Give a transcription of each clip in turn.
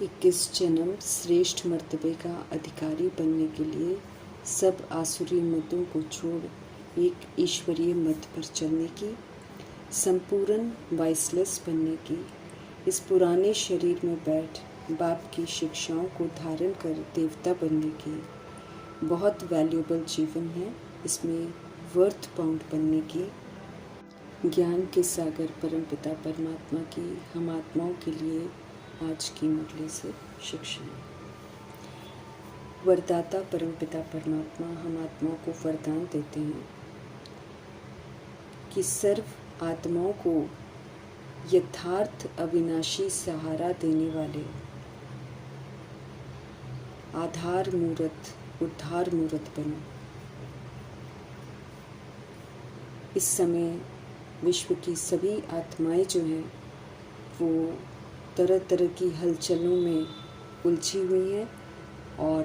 21 जन्म श्रेष्ठ मर्तबे का अधिकारी बनने के लिए सब आसुरी मतों को छोड़ एक ईश्वरीय मत पर चलने की, संपूर्ण वाइसलेस बनने की, इस पुराने शरीर में बैठ बाप की शिक्षाओं को धारण कर देवता बनने की बहुत वैल्यूएबल जीवन है। इसमें वर्थ बाउंड बनने की, ज्ञान के सागर परमपिता परमात्मा की हम आत्माओं के लिए आज की मुरली से शिक्षा है। वरदाता परमपिता परमात्मा हम आत्माओं को वरदान देते हैं कि सर्व आत्माओं को यथार्थ अविनाशी सहारा देने वाले आधार मूर्त उद्धार मूर्त बनो। इस समय विश्व की सभी आत्माएं जो हैं वो तरह तरह की हलचलों में उलझी हुई हैं और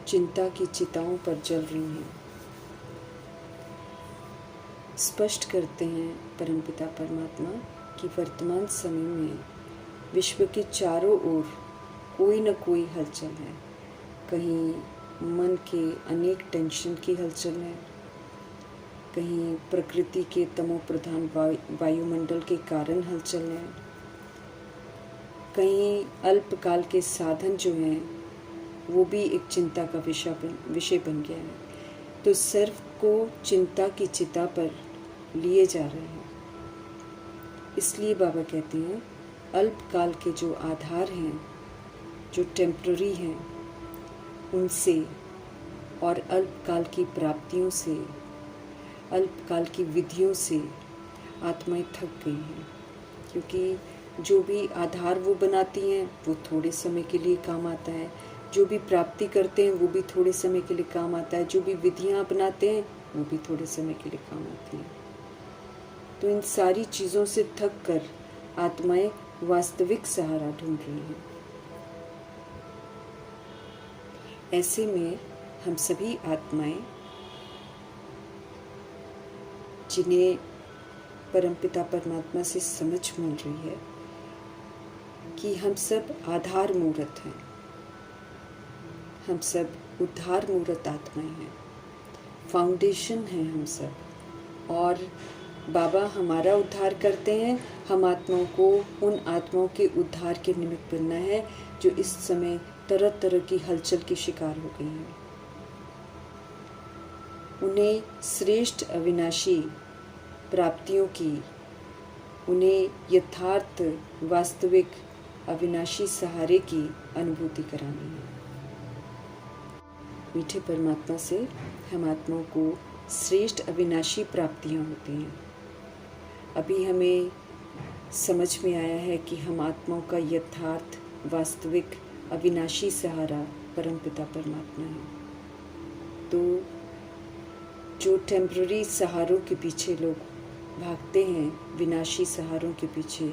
चिंता की चिताओं पर जल रही हैं। स्पष्ट करते हैं परमपिता परमात्मा कि वर्तमान समय में विश्व के चारों ओर कोई न कोई हलचल है। कहीं मन के अनेक टेंशन की हलचल है, कहीं प्रकृति के तमो प्रधान वायुमंडल के कारण हलचल है, कहीं अल्पकाल के साधन जो हैं वो भी एक चिंता का विषय बन गया है। तो सर्व को चिंता की चिता पर लिए जा रहे हैं। इसलिए बाबा कहते हैं अल्पकाल के जो आधार हैं, जो टेम्पररी हैं, उनसे और अल्पकाल की प्राप्तियों से, अल्पकाल की विधियों से आत्माएं थक गई हैं। क्योंकि जो भी आधार वो बनाती हैं वो थोड़े समय के लिए काम आता है, जो भी प्राप्ति करते हैं वो भी थोड़े समय के लिए काम आता है, जो भी विधियां अपनाते हैं वो भी थोड़े समय के लिए काम आती हैं। तो इन सारी चीज़ों से थक कर आत्माएं वास्तविक सहारा ढूंढ रही हैं। ऐसे में हम सभी आत्माएं जिन्हें परमपिता परमात्मा से समझ मिल रही है कि हम सब आधार मूर्त हैं, हम सब उद्धार मूर्त आत्माएं हैं, फाउंडेशन हैं हम सब। और बाबा हमारा उद्धार करते हैं। हम आत्माओं को उन आत्माओं के उद्धार के निमित्त बनना है जो इस समय तरह तरह की हलचल की शिकार हो गई हैं। उन्हें श्रेष्ठ अविनाशी प्राप्तियों की, उन्हें यथार्थ वास्तविक अविनाशी सहारे की अनुभूति करानी है। मीठे परमात्मा से हम आत्माओं को श्रेष्ठ अविनाशी प्राप्तियां होती हैं। अभी हमें समझ में आया है कि हम आत्माओं का यथार्थ वास्तविक अविनाशी सहारा परमपिता परमात्मा है। तो जो टेम्पररी सहारों के पीछे लोग भागते हैं, विनाशी सहारों के पीछे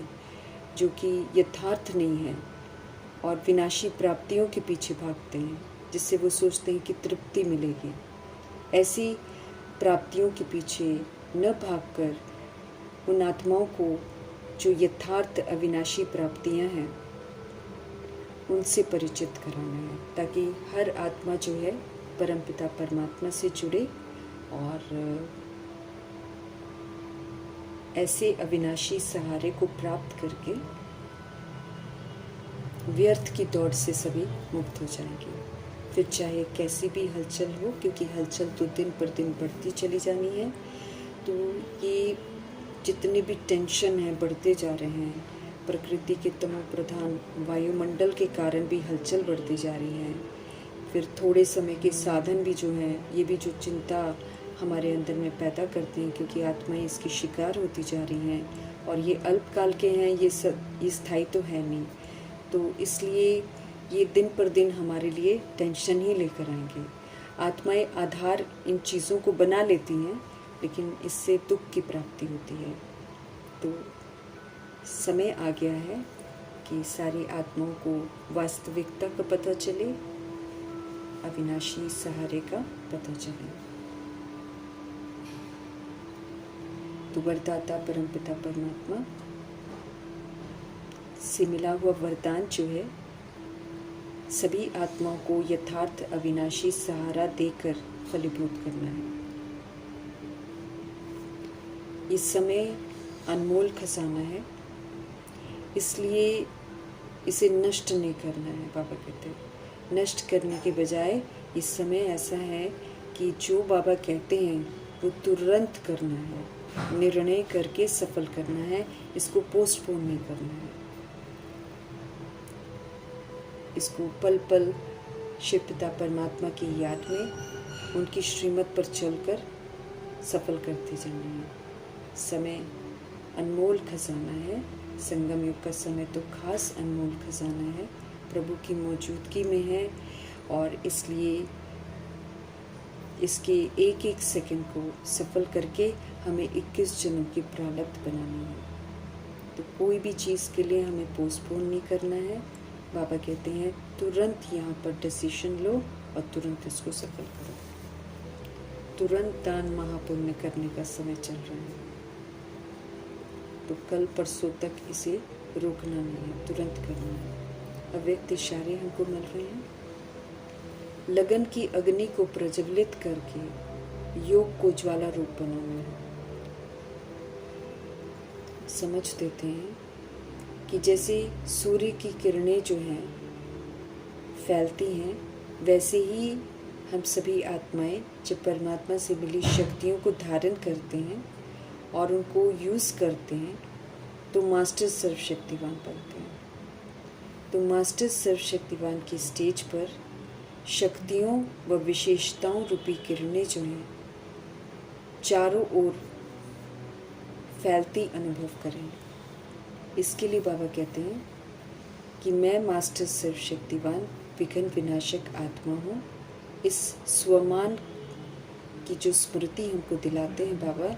जो कि यथार्थ नहीं है, और विनाशी प्राप्तियों के पीछे भागते हैं जिससे वो सोचते हैं कि तृप्ति मिलेगी, ऐसी प्राप्तियों के पीछे न भागकर उन आत्माओं को जो यथार्थ अविनाशी प्राप्तियां हैं उनसे परिचित कराना है, ताकि हर आत्मा जो है परमपिता परमात्मा से जुड़े और ऐसे अविनाशी सहारे को प्राप्त करके व्यर्थ की दौड़ से सभी मुक्त हो जाएंगे। फिर चाहे कैसी भी हलचल हो, क्योंकि हलचल तो दिन पर दिन बढ़ती चली जानी है। तो ये जितने भी टेंशन हैं बढ़ते जा रहे हैं, प्रकृति के तमो प्रधान वायुमंडल के कारण भी हलचल बढ़ती जा रही है। फिर थोड़े समय के साधन भी जो हैं, ये भी जो चिंता हमारे अंदर में पैदा करते हैं, क्योंकि आत्माएं इसकी शिकार होती जा रही हैं और ये अल्पकाल के हैं, ये स्थायी तो है नहीं। तो इसलिए ये दिन पर दिन हमारे लिए टेंशन ही लेकर आएंगे। आत्माएं आधार इन चीज़ों को बना लेती हैं, लेकिन इससे दुख की प्राप्ति होती है। तो समय आ गया है कि सारी आत्माओं को वास्तविकता का पता चले, अविनाशी सहारे का पता चले। तो वरदाता परमपिता परमात्मा से मिला हुआ वरदान जो है, सभी आत्माओं को यथार्थ अविनाशी सहारा देकर फलीभूत करना है। इस समय अनमोल खजाना है, इसलिए इसे नष्ट नहीं करना है। बाबा कहते हैं नष्ट करने के बजाय इस समय ऐसा है कि जो बाबा कहते हैं वो तुरंत करना है, निर्णय करके सफल करना है, इसको पोस्टपोन नहीं करना है। इसको पल पल शिव पिता परमात्मा की याद में उनकी श्रीमत पर चलकर सफल करते जाना है। समय अनमोल खजाना है, संगम युग का समय तो खास अनमोल खजाना है, प्रभु की मौजूदगी में है, और इसलिए इसके एक एक सेकंड को सफल करके हमें 21 जन्म की प्रारब्ध बनानी है। तो कोई भी चीज़ के लिए हमें पोस्टपोन नहीं करना है। बाबा कहते हैं तुरंत यहाँ पर डिसीजन लो और तुरंत इसको सफल करो। तुरंत दान महापुण्य करने का समय चल रहा है, तो कल परसों तक इसे रोकना नहीं है, तुरंत करना है। अव्यक्त इशारे हमको मिल रहे हैं। लगन की अग्नि को प्रज्वलित करके योग को ज्वाला रूप बनाना है। समझ देते हैं कि जैसे सूर्य की किरणें जो हैं फैलती हैं, वैसे ही हम सभी आत्माएं जब परमात्मा से मिली शक्तियों को धारण करते हैं और उनको यूज़ करते हैं तो मास्टर सर्वशक्तिवान बनते हैं। तो मास्टर सर्वशक्तिवान की स्टेज पर शक्तियों व विशेषताओं रूपी किरणें जो हैं चारों ओर फैलती अनुभव करें। इसके लिए बाबा कहते हैं कि मैं मास्टर सर्वशक्तिवान विघ्न विनाशक आत्मा हूँ। इस स्वमान की जो स्मृति हमको दिलाते हैं बाबा,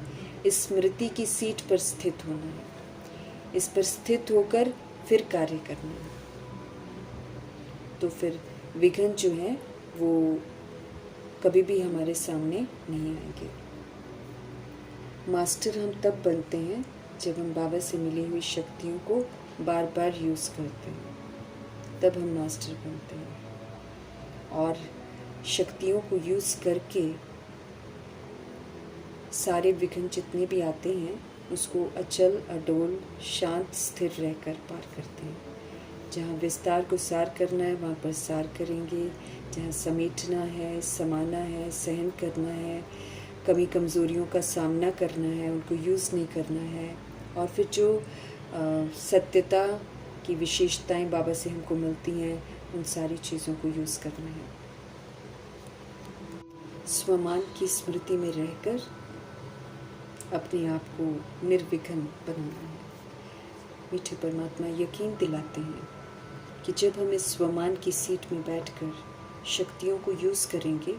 इस स्मृति की सीट पर स्थित होना है, इस पर स्थित होकर फिर कार्य करना है। तो फिर विघ्न जो है वो कभी भी हमारे सामने नहीं आएंगे। मास्टर हम तब बनते हैं जब हम बाबा से मिली हुई शक्तियों को बार बार यूज़ करते हैं, तब हम मास्टर बनते हैं। और शक्तियों को यूज़ करके सारे विघ्न जितने भी आते हैं उसको अचल अडोल शांत स्थिर रहकर पार करते हैं। जहाँ विस्तार को सार करना है वहाँ पर सार करेंगे, जहाँ समेटना है, समाना है, सहन करना है, कमी कमज़ोरियों का सामना करना है, उनको यूज़ नहीं करना है। और फिर जो सत्यता की विशेषताएं बाबा से हमको मिलती हैं, उन सारी चीज़ों को यूज़ करना है। स्वमान की स्मृति में रहकर अपने आप को निर्विघ्न बनाना है। मीठे परमात्मा यकीन दिलाते हैं कि जब हम इस स्वमान की सीट में बैठकर शक्तियों को यूज़ करेंगे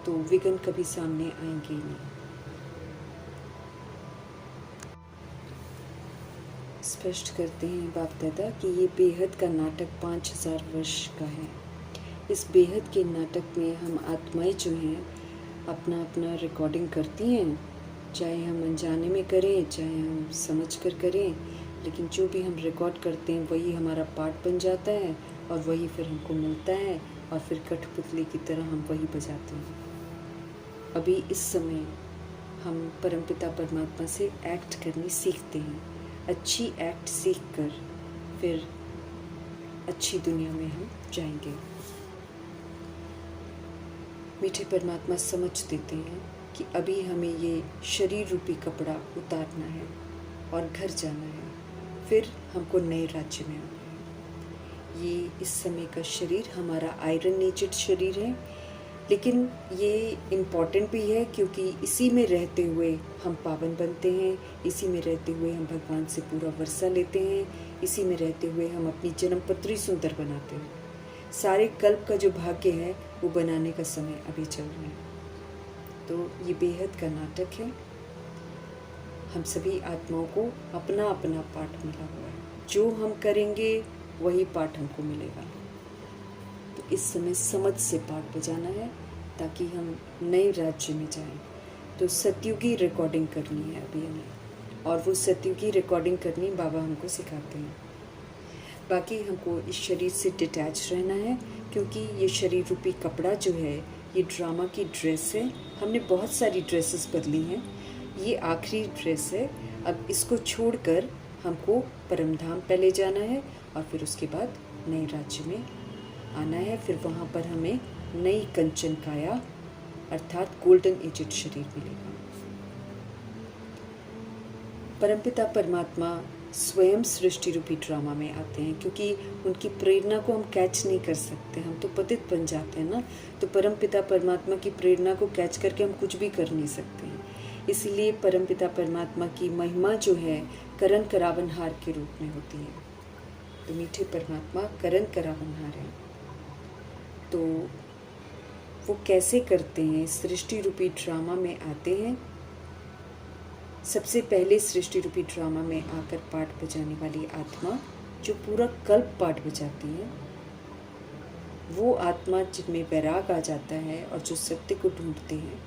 तो विघ्न कभी सामने आएंगे नहीं। स्पष्ट करते हैं बाप दादा कि ये बेहद का नाटक 5000 वर्ष का है। इस बेहद के नाटक में हम आत्माएं जो हैं अपना अपना रिकॉर्डिंग करती हैं, चाहे हम अनजाने में करें चाहे हम समझ कर करें, लेकिन जो भी हम रिकॉर्ड करते हैं वही हमारा पार्ट बन जाता है और वही फिर हमको मिलता है और फिर कठपुतली की तरह हम वही बजाते हैं। अभी इस समय हम परमपिता परमात्मा से एक्ट करनी सीखते हैं। अच्छी एक्ट सीख कर फिर अच्छी दुनिया में हम जाएंगे। मीठे परमात्मा समझ देते हैं कि अभी हमें ये शरीर रूपी कपड़ा उतारना है और घर जाना है, फिर हमको नए राज्य में आना है। ये इस समय का शरीर हमारा आयरन नेचर्ड शरीर है, लेकिन ये इम्पॉर्टेंट भी है क्योंकि इसी में रहते हुए हम पावन बनते हैं, इसी में रहते हुए हम भगवान से पूरा वर्षा लेते हैं, इसी में रहते हुए हम अपनी जन्मपत्री सुंदर बनाते हैं। सारे कल्प का जो भाग्य है वो बनाने का समय अभी चल रहा है। तो ये बेहद का नाटक है। हम सभी आत्माओं को अपना अपना पाठ मिला हुआ है, जो हम करेंगे वही पाठ हमको मिलेगा। तो इस समय समझ से पाठ बजाना है ताकि हम नए राज्य में जाएं। तो सतयुगी रिकॉर्डिंग करनी है अभी हमें, और वो सतयुगी रिकॉर्डिंग करनी बाबा हमको सिखाते हैं। बाकी हमको इस शरीर से डिटैच रहना है, क्योंकि ये शरीर रूपी कपड़ा जो है ये ड्रामा की ड्रेस है। हमने बहुत सारी ड्रेसेस बदली हैं, ये आखिरी ड्रेस है। अब इसको छोड़कर हमको परमधाम पहले जाना है और फिर उसके बाद नए राज्य में आना है। फिर वहाँ पर हमें नई कंचन काया अर्थात गोल्डन एजेड शरीर मिलेगा। परमपिता परमात्मा स्वयं सृष्टि रूपी ड्रामा में आते हैं, क्योंकि उनकी प्रेरणा को हम कैच नहीं कर सकते, हम तो पतित बन जाते हैं ना। तो परमपिता परमात्मा की प्रेरणा को कैच करके हम कुछ भी कर नहीं सकते हैं। इसीलिए परमपिता परमात्मा की महिमा जो है करण करावनहार के रूप में होती है। तो मीठे परमात्मा करण करावनहार हैं। तो वो कैसे करते हैं? सृष्टि रूपी ड्रामा में आते हैं। सबसे पहले सृष्टि रूपी ड्रामा में आकर पाठ बजाने वाली आत्मा जो पूरा कल्प पाठ बजाती है, वो आत्मा जिनमें वैराग आ जाता है और जो सत्य को ढूंढते हैं,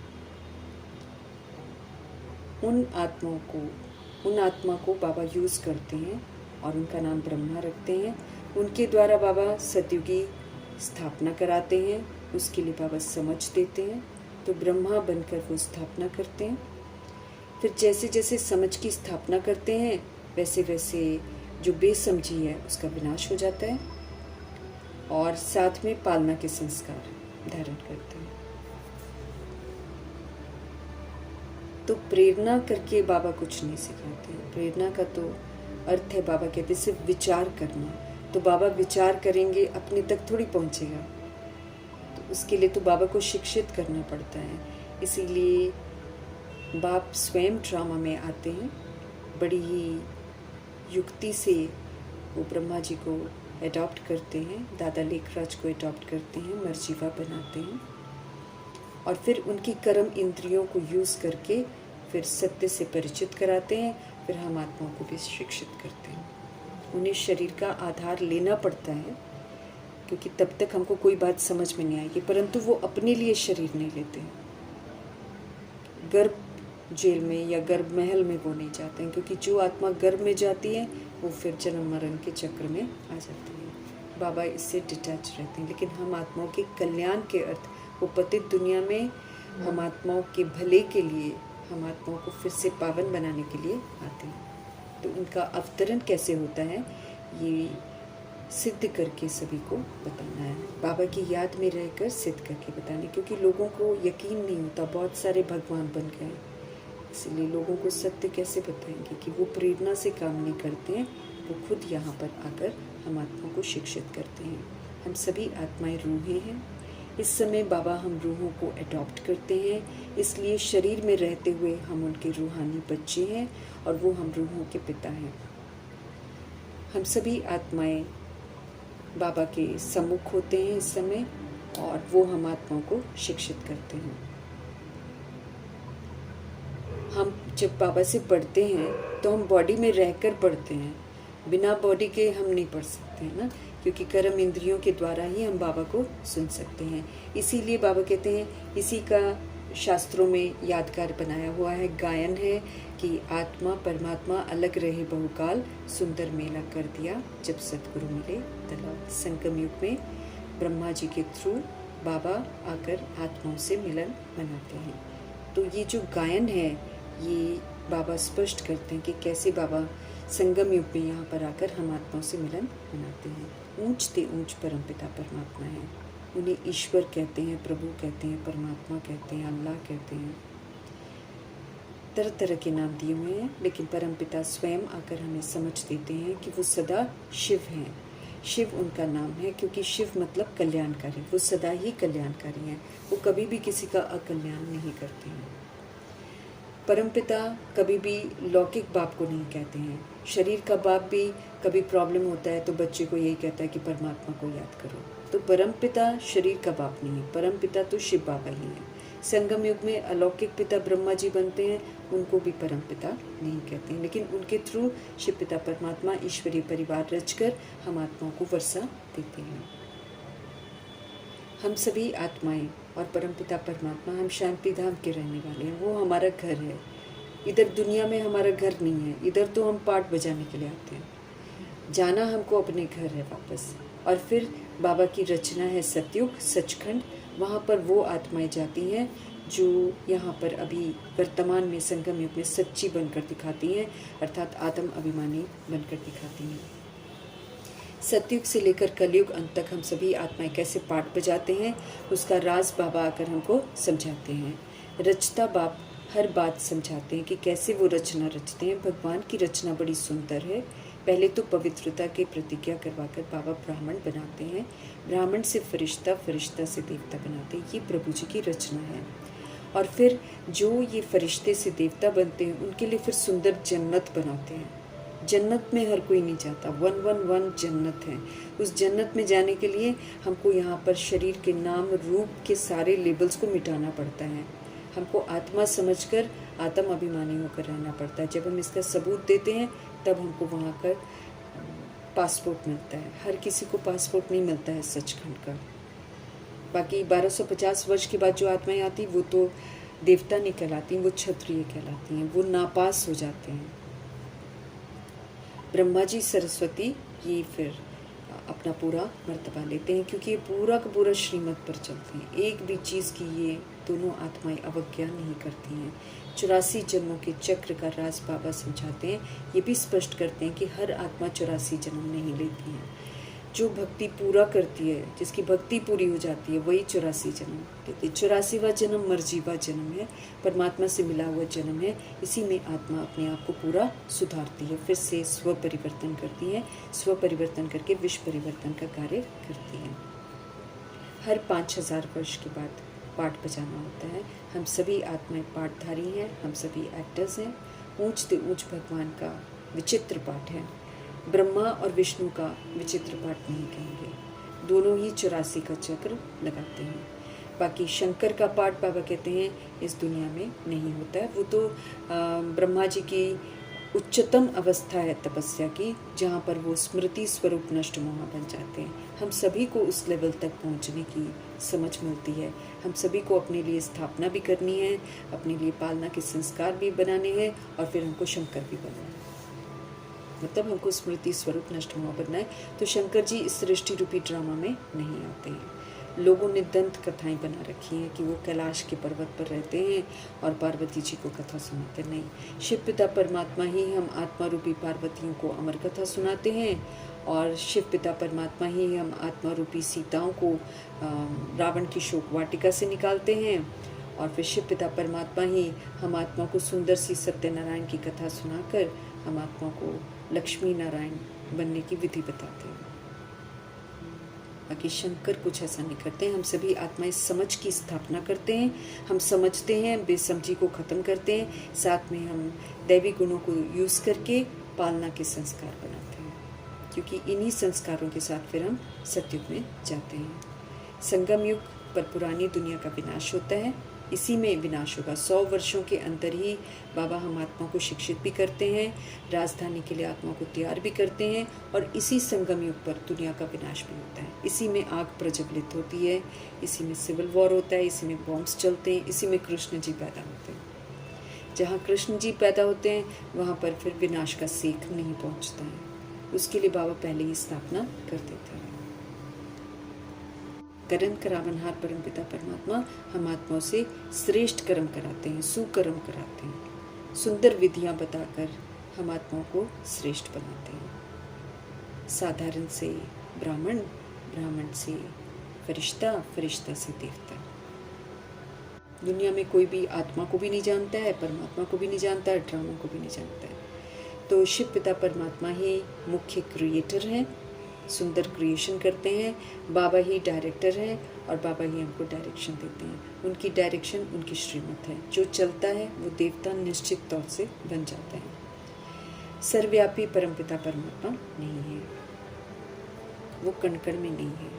उन आत्मा को बाबा यूज़ करते हैं और उनका नाम ब्रह्मा रखते हैं। उनके द्वारा बाबा सतयुग की स्थापना कराते हैं, उसके लिए बाबा समझ देते हैं। तो ब्रह्मा बनकर वो स्थापना करते हैं। फिर जैसे जैसे समझ की स्थापना करते हैं वैसे वैसे जो बेसमझी है उसका विनाश हो जाता है और साथ में पालना के संस्कार धारण करते हैं। तो प्रेरणा करके बाबा कुछ नहीं सिखाते हैं। प्रेरणा का तो अर्थ है, बाबा कहते हैं सिर्फ विचार करना। तो बाबा विचार करेंगे, अपने तक थोड़ी पहुंचेगा। तो उसके लिए तो बाबा को शिक्षित करना पड़ता है। इसीलिए बाप स्वयं ड्रामा में आते हैं। बड़ी ही युक्ति से वो ब्रह्मा जी को अडॉप्ट करते हैं, दादा लेखराज को अडॉप्ट करते हैं, मर्जीवा बनाते हैं और फिर उनकी कर्म इंद्रियों को यूज़ करके फिर सत्य से परिचित कराते हैं। फिर हम आत्माओं को भी शिक्षित करते हैं। उन्हें शरीर का आधार लेना पड़ता है, क्योंकि तब तक हमको कोई बात समझ में नहीं आएगी, परंतु वो अपने लिए शरीर नहीं लेते हैं। गर्भ जेल में या गर्भ महल में वो नहीं जाते हैं, क्योंकि जो आत्मा गर्भ में जाती है वो फिर जन्म मरण के चक्र में आ जाती है। बाबा इससे डिटैच रहते हैं। लेकिन हम आत्माओं के कल्याण के अर्थ, वो पतित दुनिया में हम आत्माओं के भले के लिए, हम आत्माओं को फिर से पावन बनाने के लिए आते हैं। तो उनका अवतरण कैसे होता है ये सिद्ध करके सभी को बताना है, बाबा की याद में रहकर सिद्ध करके बताने, क्योंकि लोगों को यकीन नहीं होता, बहुत सारे भगवान बन गए। इसलिए लोगों को सत्य कैसे बताएंगे कि वो प्रेरणा से काम नहीं करते हैं, वो खुद यहाँ पर आकर हम आत्माओं को शिक्षित करते हैं। हम सभी आत्माएं रूहें हैं। इस समय बाबा हम रूहों को अडॉप्ट करते हैं, इसलिए शरीर में रहते हुए हम उनके रूहानी बच्चे हैं और वो हम रूहों के पिता हैं। हम सभी आत्माएं बाबा के सम्मुख होते हैं इस समय और वो हम आत्माओं को शिक्षित करते हैं। हम जब बाबा से पढ़ते हैं तो हम बॉडी में रहकर पढ़ते हैं, बिना बॉडी के हम नहीं पढ़ सकते हैं ना, क्योंकि कर्म इंद्रियों के द्वारा ही हम बाबा को सुन सकते हैं। इसीलिए बाबा कहते हैं, इसी का शास्त्रों में यादगार बनाया हुआ है, गायन है कि आत्मा परमात्मा अलग रहे बहुकाल, सुंदर मेला कर दिया जब सतगुरु मिले तलाल। संगम युग में ब्रह्मा जी के थ्रू बाबा आकर आत्माओं से मिलन मनाते हैं। तो ये जो गायन है ये बाबा स्पष्ट करते हैं कि कैसे बाबा संगम युग में यहाँ पर आकर हम आत्माओं से मिलन मनाते हैं। ऊंच ते ऊंच परमपिता परमात्मा है, उन्हें ईश्वर कहते हैं, प्रभु कहते हैं, परमात्मा कहते हैं, अल्लाह कहते हैं, तरह तरह के नाम दिए हुए हैं। लेकिन परमपिता स्वयं आकर हमें समझ देते हैं कि वो सदा शिव हैं। शिव उनका नाम है क्योंकि शिव मतलब कल्याणकारी, वो सदा ही कल्याणकारी हैं, वो कभी भी किसी का अकल्याण नहीं करते हैं। परमपिता कभी भी लौकिक बाप को नहीं कहते हैं। शरीर का बाप भी कभी प्रॉब्लम होता है तो बच्चे को यही कहता है कि परमात्मा को याद करो। तो परमपिता शरीर का बाप नहीं है, परमपिता तो शिव बाबा ही है। संगम युग में अलौकिक पिता ब्रह्मा जी बनते हैं, उनको भी परमपिता नहीं कहते हैं, लेकिन उनके थ्रू शिव पिता परमात्मा ईश्वरीय परिवार रचकर हम आत्माओं को वर्षा देते हैं। हम सभी आत्माएं और परमपिता परमात्मा हम शांति धाम के रहने वाले हैं, वो हमारा घर है। इधर दुनिया में हमारा घर नहीं है, इधर तो हम पाठ बजाने के लिए आते हैं। जाना हमको अपने घर है वापस। और फिर बाबा की रचना है सतयुग, सचखंड। वहाँ पर वो आत्माएं जाती हैं जो यहाँ पर अभी वर्तमान में संगम युग में सच्ची बनकर दिखाती हैं, अर्थात आत्म अभिमानी बनकर दिखाती हैं। सतयुग से लेकर कलयुग अंत तक हम सभी आत्माएं कैसे पाठ बजाते हैं, उसका राज बाबा आकर हमको समझाते हैं। रचता बाप हर बात समझाते हैं कि कैसे वो रचना रचते हैं। भगवान की रचना बड़ी सुंदर है। पहले तो पवित्रता की प्रतिज्ञा करवाकर बाबा ब्राह्मण बनाते हैं, ब्राह्मण से फरिश्ता, फरिश्ता से देवता बनाते हैं। ये प्रभु जी की रचना है। और फिर जो ये फरिश्ते से देवता बनते हैं उनके लिए फिर सुंदर जन्नत बनाते हैं। जन्नत में हर कोई नहीं जाता, 111 जन्नत है। उस जन्नत में जाने के लिए हमको यहाँ पर शरीर के नाम रूप के सारे लेबल्स को मिटाना पड़ता है। हमको आत्मा समझकर आत्म अभिमानी होकर रहना पड़ता है। जब हम इसका सबूत देते हैं तब हमको वहाँ कर पासपोर्ट मिलता है। हर किसी को पासपोर्ट नहीं मिलता है सचखंड का। बाकी 1250 वर्ष के बाद जो आत्माएं आती वो तो देवता नहीं कहलाती, वो क्षत्रिय कहलाती हैं, वो नापास हो जाते हैं। ब्रह्मा जी, सरस्वती ये फिर अपना पूरा मर्तबा लेते हैं, क्योंकि ये पूरा का पूरा श्रीमत पर चलते हैं। एक भी चीज़ की ये दोनों आत्माएं अवज्ञा नहीं करती हैं। 84 जन्मों के चक्र का राज बाबा समझाते हैं। ये भी स्पष्ट करते हैं कि हर आत्मा 84 जन्म नहीं लेती है। जो भक्ति पूरा करती है, जिसकी भक्ति पूरी हो जाती है, वही 84 जन्म लेती है। 84वां जन्म मर्जीवा जन्म है, परमात्मा से मिला हुआ जन्म है। इसी में आत्मा अपने आप को पूरा सुधारती है, फिर से स्व परिवर्तन करती है, स्व परिवर्तन करके विश्व परिवर्तन का कार्य करती है। हर 5000 वर्ष के बाद पाठ बजाना होता है। हम सभी आत्माएं पाठधारी हैं, हम सभी एक्टर्स हैं। ऊंच से ऊंच भगवान का विचित्र पाठ है। ब्रह्मा और विष्णु का विचित्र पाठ नहीं कहेंगे, दोनों ही 84 का चक्र लगाते हैं। बाकी शंकर का पाठ बाबा कहते हैं इस दुनिया में नहीं होता है। वो तो ब्रह्मा जी की उच्चतम अवस्था है तपस्या की, जहाँ पर वो स्मृति स्वरूप नष्ट मोह बन जाते हैं। हम सभी को उस लेवल तक पहुँचने की समझ मिलती है। हम सभी को अपने लिए स्थापना भी करनी है, अपने लिए पालना के संस्कार भी बनाने हैं, और फिर हमको शंकर भी बनना है। मतलब हमको स्मृति स्वरूप नष्ट मोह बनना है। तो शंकर जी इस सृष्टि रूपी ड्रामा में नहीं आते हैं। लोगों ने दंत कथाएं बना रखी हैं कि वो कैलाश के पर्वत पर रहते हैं और पार्वती जी को कथा सुनाते। नहीं, शिव पिता परमात्मा ही हम आत्मा रूपी पार्वतियों को अमर कथा सुनाते हैं, और शिव पिता परमात्मा ही हम आत्मा रूपी सीताओं को रावण की शोक वाटिका से निकालते हैं, और फिर शिव पिता परमात्मा ही हम आत्मा को सुंदर सी सत्यनारायण की कथा सुनाकर हम आत्मा को लक्ष्मी नारायण बनने की विधि बताते हैं। बाकी शंकर कुछ ऐसा नहीं करते। हम सभी आत्माएं समझ की स्थापना करते हैं। हम समझते हैं, बेसमझी को ख़त्म करते हैं, साथ में हम दैवी गुणों को यूज़ करके पालना के संस्कार बनाते हैं, क्योंकि इन्हीं संस्कारों के साथ फिर हम सतयुग में जाते हैं। संगम युग पर पुरानी दुनिया का विनाश होता है, इसी में विनाश होगा। 100 वर्षों के अंदर ही बाबा हम आत्मा को शिक्षित भी करते हैं, राजधानी के लिए आत्मा को तैयार भी करते हैं, और इसी संगम युग पर दुनिया का विनाश भी होता है। इसी में आग प्रज्वलित होती है, इसी में सिविल वॉर होता है, इसी में बॉम्ब्स चलते हैं, इसी में कृष्ण जी पैदा होते हैं। जहाँ कृष्ण जी पैदा होते हैं वहाँ पर फिर विनाश का सेक नहीं पहुँचता है। उसके लिए बाबा पहले ही स्थापना कर देते हैं। कर्म करावनहार परमपिता परमात्मा हम आत्माओं से श्रेष्ठ कर्म कराते हैं, सुकर्म कराते हैं, सुंदर विधियां बताकर हम आत्माओं को श्रेष्ठ बनाते हैं। साधारण से ब्राह्मण, ब्राह्मण से फरिश्ता, फरिश्ता से देवता। दुनिया में कोई भी आत्मा को भी नहीं जानता है, परमात्मा को भी नहीं जानता है, ड्रामों को भी नहीं जानता है। तो शिव पिता परमात्मा ही मुख्य क्रिएटर हैं, सुंदर क्रिएशन करते हैं। बाबा ही डायरेक्टर हैं और बाबा ही हमको डायरेक्शन देते हैं। उनकी डायरेक्शन उनकी श्रीमत है, जो चलता है वो देवता निश्चित तौर से बन जाता है। सर्वव्यापी परमपिता परमात्मा नहीं है, वो कण-कण में नहीं है।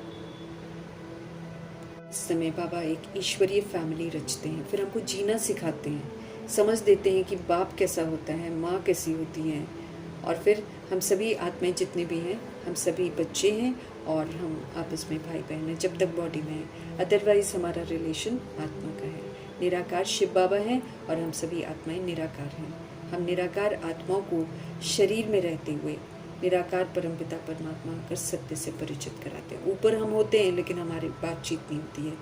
इस समय बाबा एक ईश्वरीय फैमिली रचते हैं, फिर हमको जीना सिखाते हैं, समझ देते हैं कि बाप कैसा होता है, माँ कैसी होती है, और फिर हम सभी आत्माएं जितने भी हैं हम सभी बच्चे हैं और हम आपस में भाई बहन हैं जब तक बॉडी में है। अदरवाइज हमारा रिलेशन आत्मा का है। निराकार शिव बाबा हैं और हम सभी आत्माएं निराकार हैं। हम निराकार आत्माओं को शरीर में रहते हुए निराकार परमपिता परमात्मा आकर सत्य से परिचित कराते हैं। ऊपर हम होते हैं लेकिन हमारी बातचीत नहीं होती है।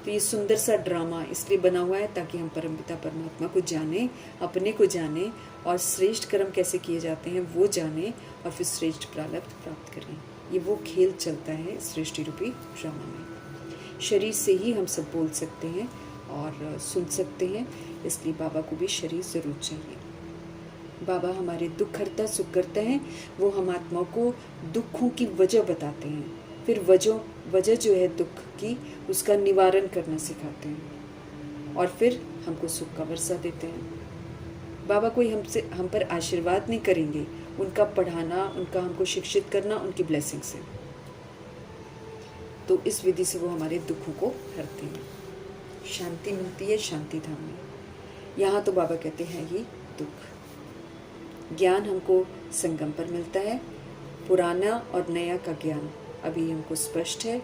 तो ये सुंदर सा ड्रामा इसलिए बना हुआ है ताकि हम परमपिता परमात्मा को जानें, अपने को जानें और श्रेष्ठ कर्म कैसे किए जाते हैं वो जानें और फिर श्रेष्ठ प्रारब्ध प्राप्त करें। ये वो खेल चलता है सृष्टि रूपी ड्रामा में। शरीर से ही हम सब बोल सकते हैं और सुन सकते हैं, इसलिए बाबा को भी शरीर ज़रूर चाहिए। बाबा हमारे दुख हरता सुख करता है, वो हम आत्माओं को दुखों की वजह बताते हैं, फिर वजह जो है दुख की उसका निवारण करना सिखाते हैं और फिर हमको सुख का वर्षा देते हैं। बाबा कोई हम पर आशीर्वाद नहीं करेंगे, उनका पढ़ाना, उनका हमको शिक्षित करना उनकी ब्लेसिंग से। तो इस विधि से वो हमारे दुखों को हरते हैं, शांति मिलती है शांति धाम में। यहाँ तो बाबा कहते हैं ही दुख। ज्ञान हमको संगम पर मिलता है, पुराना और नया का ज्ञान अभी हमको स्पष्ट है।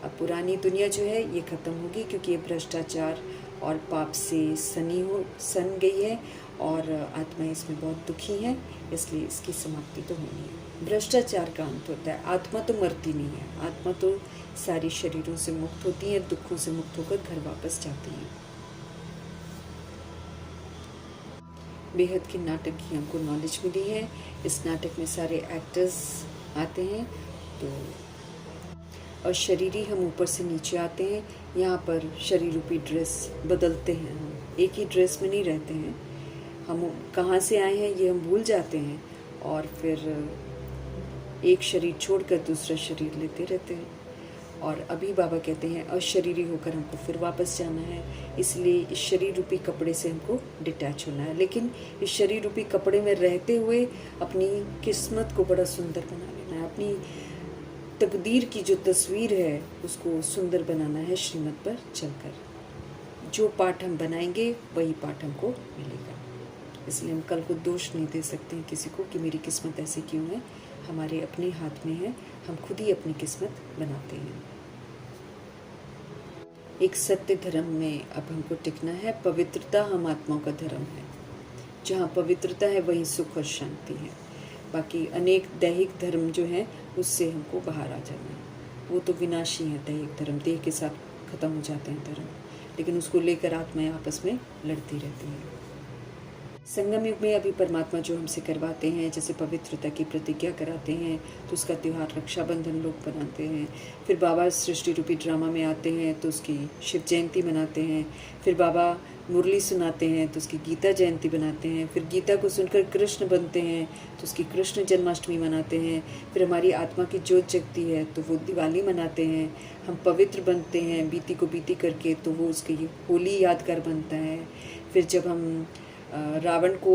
अब पुरानी दुनिया जो है ये खत्म होगी क्योंकि ये भ्रष्टाचार और पाप से सन गई है और आत्मा इसमें बहुत दुखी है, इसलिए इसकी समाप्ति तो होनी है। भ्रष्टाचार का अंत होता है। आत्मा तो मरती नहीं है, आत्मा तो सारी शरीरों से मुक्त होती है, दुखों से मुक्त होकर घर वापस जाती है। बेहद के नाटक की हमको नॉलेज मिली है। इस नाटक में सारे एक्टर्स आते हैं तो और शरीरी हम ऊपर से नीचे आते हैं। यहाँ पर शरीर रूपी ड्रेस बदलते हैं, हम एक ही ड्रेस में नहीं रहते हैं। हम कहाँ से आए हैं ये हम भूल जाते हैं और फिर एक शरीर छोड़कर दूसरा शरीर लेते रहते हैं। और अभी बाबा कहते हैं अशरीरी होकर हमको फिर वापस जाना है, इसलिए इस शरीर रूपी कपड़े से हमको डिटैच होना है। लेकिन इस शरीर रूपी कपड़े में रहते हुए अपनी किस्मत को बड़ा सुंदर बना लेना है, अपनी तकदीर की जो तस्वीर है उसको सुंदर बनाना है श्रीमत पर चलकर। जो पाठ हम बनाएंगे वही पाठ हमको मिलेगा। इसलिए हम कल को दोष नहीं दे सकते हैं किसी को कि मेरी किस्मत ऐसी क्यों है। हमारे अपने हाथ में है, हम खुद ही अपनी किस्मत बनाते हैं। एक सत्य धर्म में अब हमको टिकना है। पवित्रता हम आत्माओं का धर्म है। जहाँ पवित्रता है वहीं सुख और शांति है। बाकी अनेक दैहिक धर्म जो है उससे हमको बाहर आ जाना है, वो तो विनाशी है। दैहिक धर्म देह के साथ खत्म हो जाते हैं धर्म, लेकिन उसको लेकर आत्माएं आपस में लड़ती रहती हैं। संगम युग में अभी परमात्मा जो हमसे करवाते हैं, जैसे पवित्रता की प्रतिज्ञा कराते हैं, तो उसका त्यौहार रक्षाबंधन लोग बनाते हैं। फिर बाबा सृष्टि रूपी ड्रामा में आते हैं तो उसकी शिव जयंती मनाते हैं। फिर बाबा मुरली सुनाते हैं तो उसकी गीता जयंती बनाते हैं। फिर गीता को सुनकर कृष्ण बनते हैं तो उसकी कृष्ण जन्माष्टमी मनाते हैं। फिर हमारी आत्मा की ज्योत जगती है तो वो दिवाली मनाते हैं। हम पवित्र बनते हैं बीती को बीती करके, तो वो उसकी होली यादगार बनता है। फिर जब हम रावण को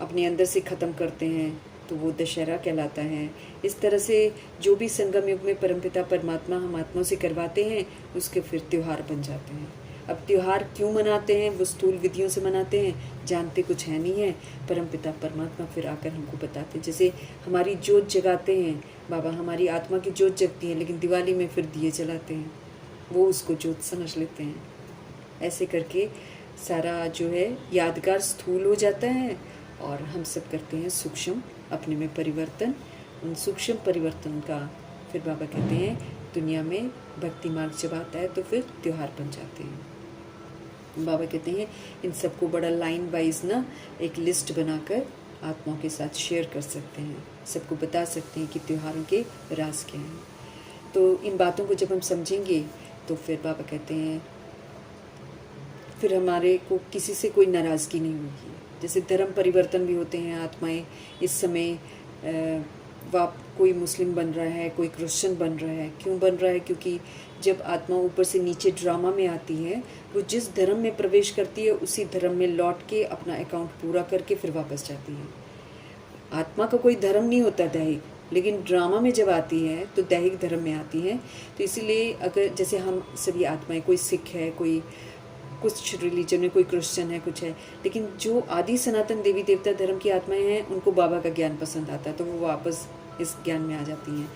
अपने अंदर से ख़त्म करते हैं तो वो दशहरा कहलाता है। इस तरह से जो भी संगम युग में परमपिता परमात्मा हम आत्माओं से करवाते हैं उसके फिर त्यौहार बन जाते हैं। अब त्यौहार क्यों मनाते हैं, वो स्थूल विधियों से मनाते हैं, जानते कुछ है नहीं है। परमपिता परमात्मा फिर आकर हमको बताते हैं। जैसे हमारी जोत जगाते हैं बाबा, हमारी आत्मा की जोत जगती है, लेकिन दिवाली में फिर दिए जलाते हैं, वो उसको जोत समझ लेते हैं। ऐसे करके सारा जो है यादगार स्थूल हो जाता है और हम सब करते हैं सूक्ष्म अपने में परिवर्तन। उन सूक्ष्म परिवर्तन का फिर बाबा कहते हैं दुनिया में भक्ति मार्ग जब आता है तो फिर त्यौहार बन जाते हैं। बाबा कहते हैं इन सबको बड़ा लाइन वाइज ना एक लिस्ट बनाकर आत्माओं के साथ शेयर कर सकते हैं, सबको बता सकते हैं कि त्योहारों के राज क्या हैं। तो इन बातों को जब हम समझेंगे तो फिर बाबा कहते हैं फिर हमारे को किसी से कोई नाराज़गी नहीं होगी। जैसे धर्म परिवर्तन भी होते हैं, आत्माएं इस समय कोई मुस्लिम बन रहा है, कोई क्रिश्चियन बन रहा है। क्यों बन रहा है? क्योंकि जब आत्मा ऊपर से नीचे ड्रामा में आती है, वो जिस धर्म में प्रवेश करती है उसी धर्म में लौट के अपना अकाउंट पूरा करके फिर वापस जाती है। आत्मा का कोई धर्म नहीं होता दैहिक, लेकिन ड्रामा में जब आती है तो दैहिक धर्म में आती है। तो इसीलिए अगर जैसे हम सभी आत्माएं, कोई सिख है, कोई कुछ रिलीजन में, कोई क्रिश्चियन है, कुछ है, लेकिन जो आदि सनातन देवी देवता धर्म की आत्माएं हैं उनको बाबा का ज्ञान पसंद आता है तो वो वापस इस ज्ञान में आ जाती हैं।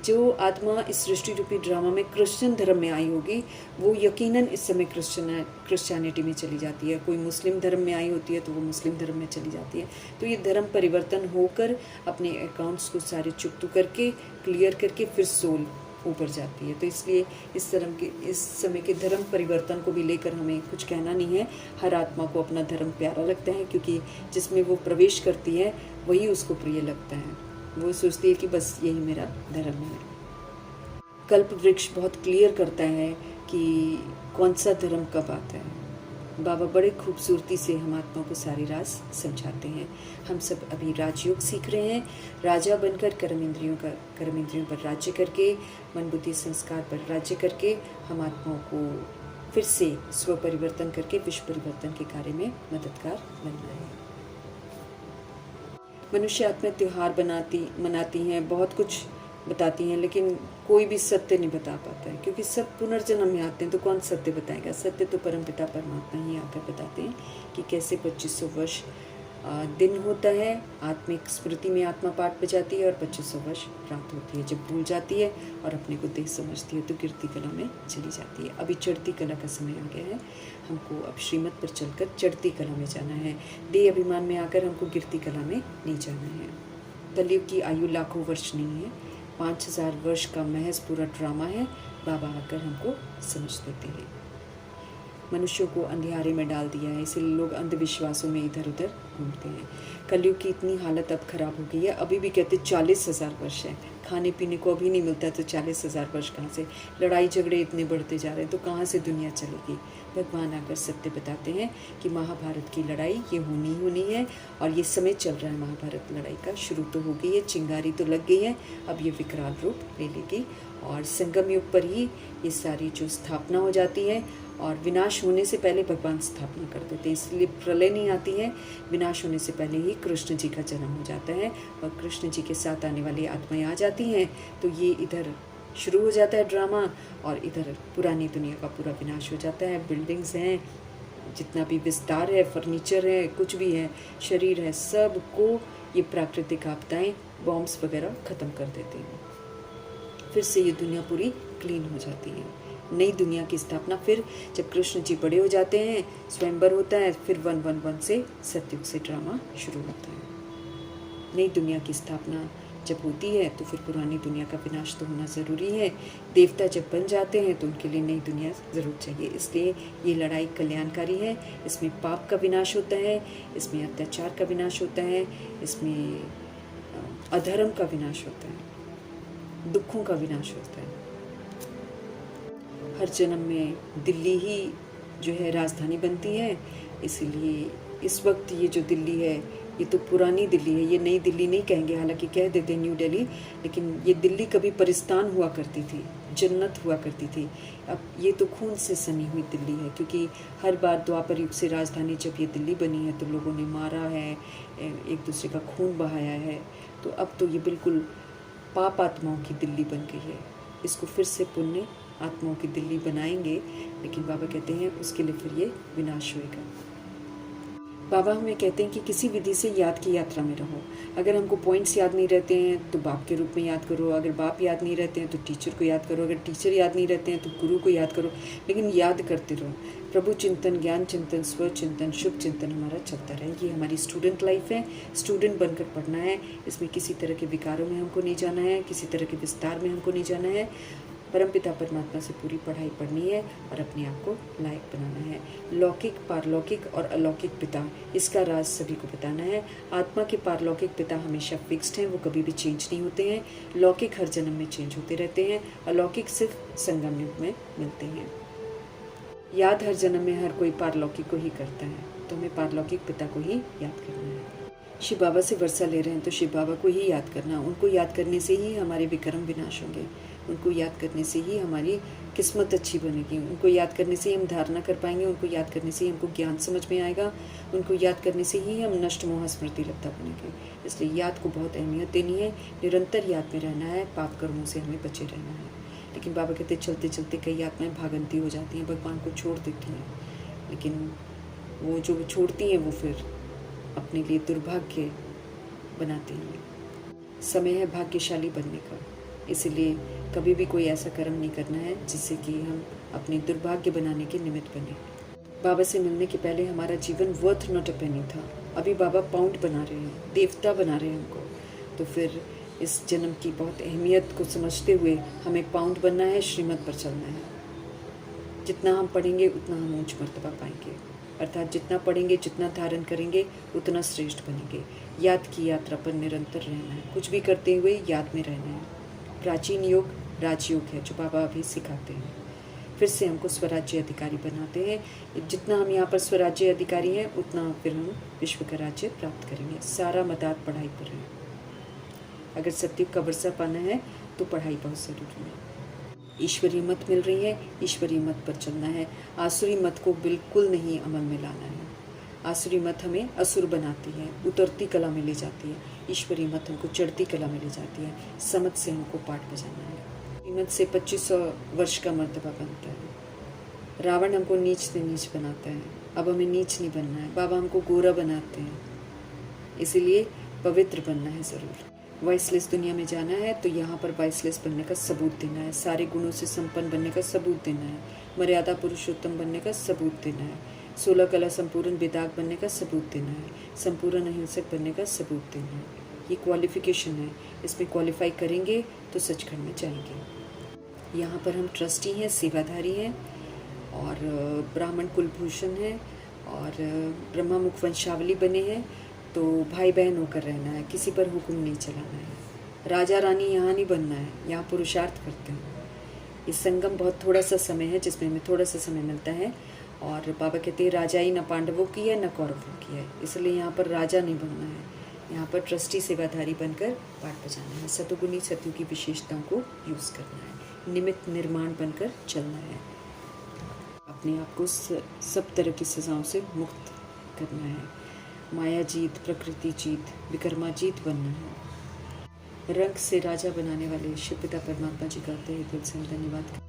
जो आत्मा इस सृष्टि रूपी ड्रामा में क्रिश्चियन धर्म में आई होगी वो यकीनन इस समय क्रिश्चियनिटी में चली जाती है। कोई मुस्लिम धर्म में आई होती है तो वो मुस्लिम धर्म में चली जाती है। तो ये धर्म परिवर्तन होकर अपने अकाउंट्स को सारे चुकतू करके क्लियर करके फिर सोल ऊपर जाती है। तो इसलिए इस समय के धर्म परिवर्तन को भी लेकर हमें कुछ कहना नहीं है। हर आत्मा को अपना धर्म प्यारा लगता है, क्योंकि जिसमें वो प्रवेश करती है वही उसको प्रिय लगता है। वो सोचती है कि बस यही मेरा धर्म है। कल्प वृक्ष बहुत क्लियर करता है कि कौन सा धर्म कब आता है। बाबा बड़े खूबसूरती से हम आत्मा को सारी राज समझाते हैं। हम सब अभी राजयोग सीख रहे हैं। राजा बनकर कर्म इंद्रियों पर राज्य करके, मन बुद्धि संस्कार पर राज्य करके हम आत्माओं को फिर से स्व परिवर्तन करके विश्व परिवर्तन के कार्य में मददगार बनना है। मनुष्य आत्मा त्योहार मनाती हैं, बहुत कुछ बताती हैं, लेकिन कोई भी सत्य नहीं बता पाता है, क्योंकि सब पुनर्जन्म में आते हैं तो कौन सत्य बताएगा। सत्य तो परमपिता परमात्मा ही आकर बताते हैं कि कैसे 2500 वर्ष दिन होता है। आत्मिक स्मृति में आत्मा पाठ बजाती है और 2500 वर्ष रात होती है। जब भूल जाती है और अपने को देह समझती है तो गिरती कला में चली जाती है। अभी चढ़ती कला का समय आ गया है। हमको अब श्रीमत पर चलकर चढ़ती कला में जाना है। देह अभिमान में आकर हमको गिरती कला में नहीं जाना है। कलयुग की आयु लाखों वर्ष नहीं है, 5000 वर्ष का महज पूरा ड्रामा है। बाबा आकर हमको समझ देते हैं। मनुष्यों को अंधियारे में डाल दिया है, इसलिए लोग अंधविश्वासों में इधर उधर घूमते हैं। कलयुग की इतनी हालत अब खराब हो गई है। अभी भी कहते 40,000 वर्ष है, खाने पीने को अभी नहीं मिलता है तो 40,000 वर्ष कहाँ से। लड़ाई झगड़े इतने बढ़ते जा रहे हैं तो कहाँ से दुनिया चलेगी। भगवान आकर सत्य बताते हैं कि महाभारत की लड़ाई ये होनी है और ये समय चल रहा है महाभारत लड़ाई का। शुरू तो हो गई है, चिंगारी तो लग गई है, अब ये विकराल रूप ले लेगी और संगम युग पर ही ये सारी जो स्थापना हो जाती है। और विनाश होने से पहले भगवान स्थापना कर देते हैं, इसलिए प्रलय नहीं आती है। विनाश होने से पहले ही कृष्ण जी का जन्म हो जाता है और कृष्ण जी के साथ आने वाली आत्माएं आ जाती हैं। तो ये इधर शुरू हो जाता है ड्रामा और इधर पुरानी दुनिया का पूरा विनाश हो जाता है। बिल्डिंग्स हैं, जितना भी विस्तार है, फर्नीचर है, कुछ भी है, शरीर है, सब को ये प्राकृतिक आपदाएं, बॉम्ब्स वगैरह ख़त्म कर देते हैं। फिर से ये दुनिया पूरी क्लीन हो जाती है। नई दुनिया की स्थापना फिर जब कृष्ण जी बड़े हो जाते हैं, स्वयंवर होता है, फिर 111 से सतयुग से ड्रामा शुरू होता है। नई दुनिया की स्थापना जब होती है तो फिर पुरानी दुनिया का विनाश तो होना ज़रूरी है। देवता जब बन जाते हैं तो उनके लिए नई दुनिया ज़रूर चाहिए। इसलिए ये लड़ाई कल्याणकारी है। इसमें पाप का विनाश होता है, इसमें अत्याचार का विनाश होता है, इसमें अधर्म का विनाश होता है, दुखों का विनाश होता है। हर जन्म में दिल्ली ही जो है राजधानी बनती है, इसीलिए इस वक्त ये जो दिल्ली है ये तो पुरानी दिल्ली है, ये नई दिल्ली नहीं कहेंगे। हालांकि कह देते न्यू दिल्ली, लेकिन ये दिल्ली कभी परिस्तान हुआ करती थी, जन्नत हुआ करती थी। अब ये तो खून से सनी हुई दिल्ली है, क्योंकि हर बार द्वापर युग से राजधानी जब ये दिल्ली बनी है तो लोगों ने मारा है, एक दूसरे का खून बहाया है। तो अब तो ये बिल्कुल पाप आत्माओं की दिल्ली बन गई है। इसको फिर से पुण्य आत्माओं की दिल्ली बनाएंगे, लेकिन बाबा कहते हैं उसके लिए फिर ये विनाश होएगा। बाबा हमें कहते हैं कि किसी विधि से याद की यात्रा में रहो। अगर हमको पॉइंट्स याद नहीं रहते हैं तो बाप के रूप में याद करो, अगर बाप याद नहीं रहते हैं तो टीचर को याद करो, अगर टीचर याद नहीं रहते हैं तो गुरु को याद करो, लेकिन याद करते रहो। प्रभु चिंतन, ज्ञान चिंतन, स्व चिंतन, शुभ चिंतन हमारा चलता रहे। ये हमारी स्टूडेंट लाइफ है, स्टूडेंट बनकर पढ़ना है। इसमें किसी तरह के विकारों में हमको नहीं जाना है, किसी तरह के विस्तार में हमको नहीं जाना है। परमपिता परमात्मा से पूरी पढ़ाई पढ़नी है और अपने आप को लायक बनाना है। लौकिक, पारलौकिक और अलौकिक पिता, इसका राज सभी को बताना है। आत्मा के पारलौकिक पिता हमेशा फिक्स्ड हैं, वो कभी भी चेंज नहीं होते हैं। लौकिक हर जन्म में चेंज होते रहते हैं, अलौकिक सिर्फ संगम युग में मिलते हैं। याद हर जन्म में हर कोई पारलौकिक को ही करता है, तो हमें पारलौकिक पिता को ही याद करना है। शिव बाबा से वर्षा ले रहे हैं तो शिव बाबा को ही याद करना। उनको याद करने से ही हमारे विक्रम विनाश होंगे, उनको याद करने से ही हमारी किस्मत अच्छी बनेगी, उनको याद करने से ही हम धारणा कर पाएंगे, उनको याद करने से ही हमको ज्ञान समझ में आएगा, उनको याद करने से ही हम नष्ट मोह स्मृति लब्धा बनेंगे। इसलिए याद को बहुत अहमियत देनी है, निरंतर याद में रहना है, पाप कर्मों से हमें बचे रहना है। लेकिन बाबा कहते चलते चलते कई आत्माएं भागंती हो जाती हैं, भगवान को छोड़ देती हैं, लेकिन वो जो छोड़ती हैं वो फिर अपने लिए दुर्भाग्य बनाते हैं। समय है भाग्यशाली बनने का। इसलिए कभी भी कोई ऐसा कर्म नहीं करना है जिससे कि हम अपने दुर्भाग्य बनाने के निमित्त बने। बाबा से मिलने के पहले हमारा जीवन वर्थ नॉट अ पेनी था। अभी बाबा पाउंड बना रहे हैं, देवता बना रहे हैं हमको। तो फिर इस जन्म की बहुत अहमियत को समझते हुए हमें पाउंड बनना है, श्रीमत पर चलना है। जितना हम पढ़ेंगे उतना हम ऊंच मर्तबा पाएंगे, अर्थात जितना पढ़ेंगे, जितना धारण करेंगे, उतना श्रेष्ठ बनेंगे। याद की यात्रा पर निरंतर रहना है, कुछ भी करते हुए याद में रहना है। प्राचीन योग राजयोग है जो बाबा अभी सिखाते हैं। फिर से हमको स्वराज्य अधिकारी बनाते हैं। जितना हम यहाँ पर स्वराज्य अधिकारी हैं उतना फिर हम विश्व का राज्य प्राप्त करेंगे। सारा मदार पढ़ाई पर है। अगर सत्युग का वर्षा पाना है तो पढ़ाई बहुत ज़रूरी है। ईश्वरीय मत मिल रही है, ईश्वरीय मत पर चलना है। आसुरी मत को बिल्कुल नहीं अमल में लाना है। आसुरी मत हमें असुर बनाती है, उतरती कला में ले जाती है। ईश्वरीय मत हमको चढ़ती कला में ले जाती है। समझ से हमको पाठ बजाना है। कीमत से 2500 वर्ष का मर्तबा बनता है। रावण हमको नीच से नीच बनाता है, अब हमें नीच नहीं बनना है। बाबा हमको गोरा बनाते हैं, इसीलिए पवित्र बनना है ज़रूर। वॉइसलेस दुनिया में जाना है तो यहाँ पर वॉइसलेस बनने का सबूत देना है। सारे गुणों से संपन्न बनने का सबूत देना है। मर्यादा पुरुषोत्तम बनने का सबूत देना है। 16 कला संपूर्ण विदाक बनने का सबूत देना है। संपूर्ण अहिंसक बनने का सबूत देना है। ये क्वालिफिकेशन है, इसमें क्वालिफाई करेंगे तो सचखंड में जाएंगे। यहाँ पर हम ट्रस्टी हैं, सेवाधारी हैं और ब्राह्मण कुलभूषण हैं और ब्रह्मा मुख वंशावली बने हैं। तो भाई बहन होकर रहना है, किसी पर हुक्म नहीं चलाना है। राजा रानी यहाँ नहीं बनना है, यहाँ पुरुषार्थ करते हैं। इस संगम बहुत थोड़ा सा समय है जिसमें हमें थोड़ा सा समय मिलता है। और बाबा कहते हैं राजाई न पांडवों की है न कौरवों की है, इसलिए यहाँ पर राजा नहीं बनना है। यहाँ पर ट्रस्टी सेवाधारी बनकर पाठ बजाना है। सतुगुणी सत्यु की विशेषताओं को यूज़ करना है। निमित्त निर्माण बनकर चलना है। अपने आप को सब तरह की सजाओं से मुक्त करना है। माया जीत, प्रकृति जीत, विकर्मा जीत बनना है। रंग से राजा बनाने वाले शिव पिता परमात्मा जी का तहे दिल से धन्यवाद।